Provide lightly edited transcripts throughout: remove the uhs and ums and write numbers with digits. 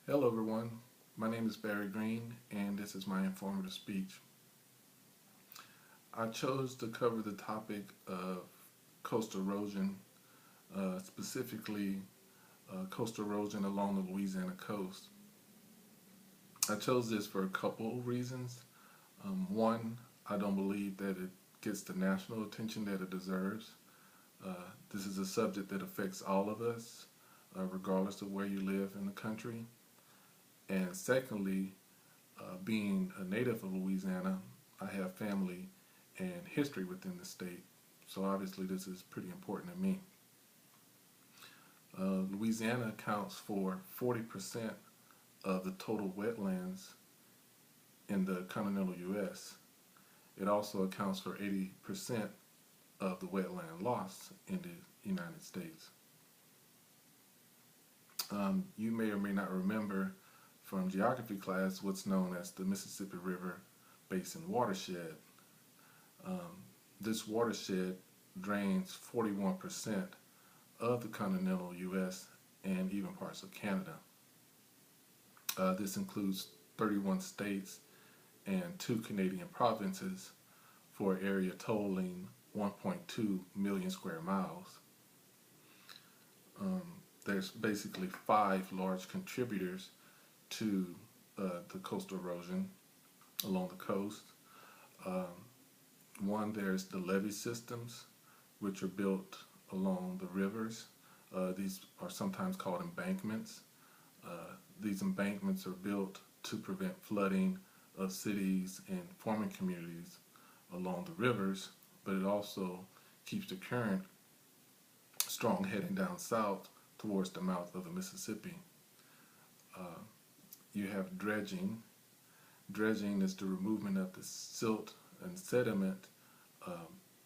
Hello everyone, my name is Barry Green and this is my informative speech. I chose to cover the topic of coastal erosion, specifically coastal erosion along the Louisiana coast. I chose this for a couple of reasons. One, I don't believe that it gets the national attention that it deserves. This is a subject that affects all of us, regardless of where you live in the country. And secondly, being a native of Louisiana, I have family and history within the state. So obviously this is pretty important to me. Louisiana accounts for 40% of the total wetlands in the continental U.S. It also accounts for 80% of the wetland loss in the United States. You may or may not remember from geography class what's known as the Mississippi River Basin Watershed. This watershed drains 41% of the continental U.S. and even parts of Canada. This includes 31 states and 2 Canadian provinces for an area totaling 1.2 million square miles. There's basically 5 large contributors to the coastal erosion along the coast. One, there's the levee systems, which are built along the rivers. These are sometimes called embankments. These embankments are built to prevent flooding of cities and farming communities along the rivers, but it also keeps the current strong heading down south towards the mouth of the Mississippi. You have dredging. Dredging is the removal of the silt and sediment,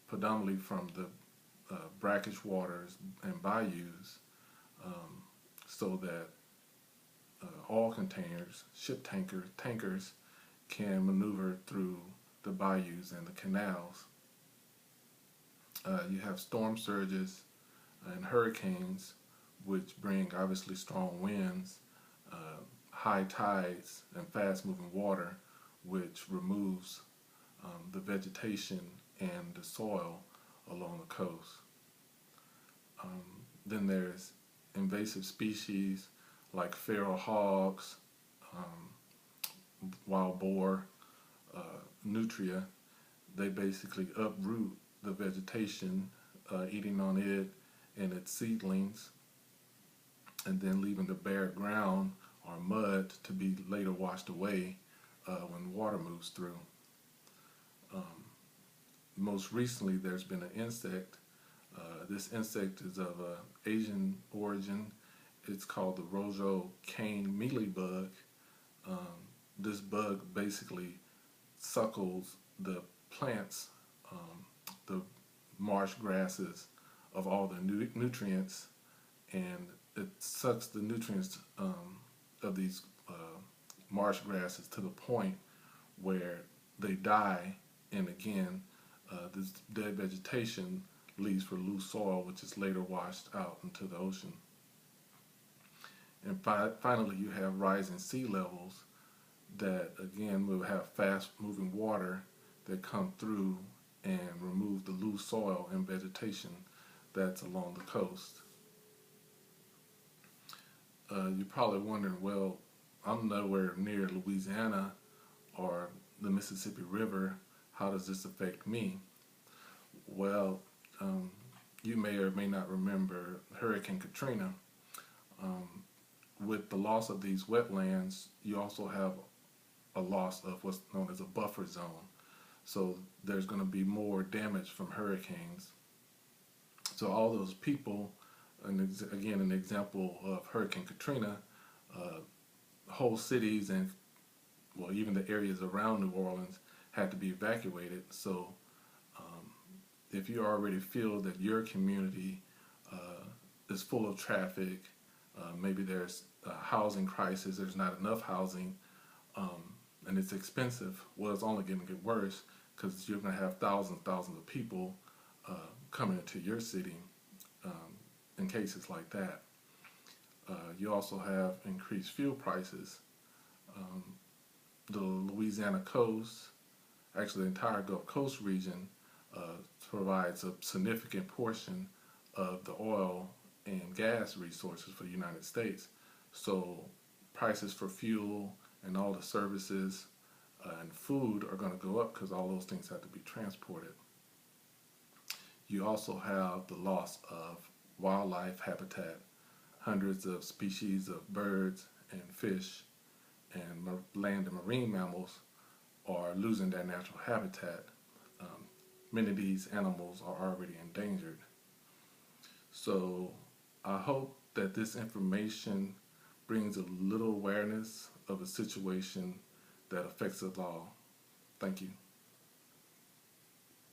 predominantly from the brackish waters and bayous, so that all containers, ship tankers, can maneuver through the bayous and the canals. You have storm surges and hurricanes, which bring obviously strong winds, high tides, and fast-moving water, which removes the vegetation and the soil along the coast. Then there's invasive species like feral hogs, wild boar, nutria. They basically uproot the vegetation, eating on it and its seedlings, and then leaving the bare ground or mud to be later washed away when water moves through. Most recently, there's been an insect. This insect is of Asian origin. It's called the Rojo cane mealybug. This bug basically suckles the plants, the marsh grasses, of all the nutrients, and it sucks the nutrients of these marsh grasses to the point where they die, and again, this dead vegetation leaves for loose soil, which is later washed out into the ocean. And finally, you have rising sea levels that, again, will have fast-moving water that come through and remove the loose soil and vegetation that's along the coast. You're probably wondering, well, I'm nowhere near Louisiana or the Mississippi River. How does this affect me? Well, you may or may not remember Hurricane Katrina. With the loss of these wetlands, you also have a loss of what's known as a buffer zone. So there's going to be more damage from hurricanes. So all those people, and again, an example of Hurricane Katrina, whole cities and, well, even the areas around New Orleans had to be evacuated. So if you already feel that your community is full of traffic, maybe there's a housing crisis, there's not enough housing, and it's expensive, well, it's only going to get worse because you're going to have thousands of people coming into your city in cases like that. You also have increased fuel prices. Um, the Louisiana coast, actually the entire Gulf Coast region, provides a significant portion of the oil and gas resources for the United States. So prices for fuel and all the services and food are going to go up because all those things have to be transported. You also have the loss of wildlife habitat. Hundreds of species of birds and fish and land and marine mammals are losing their natural habitat. Um, Many of these animals are already endangered. So I hope that this information brings a little awareness of a situation that affects us all. Thank you.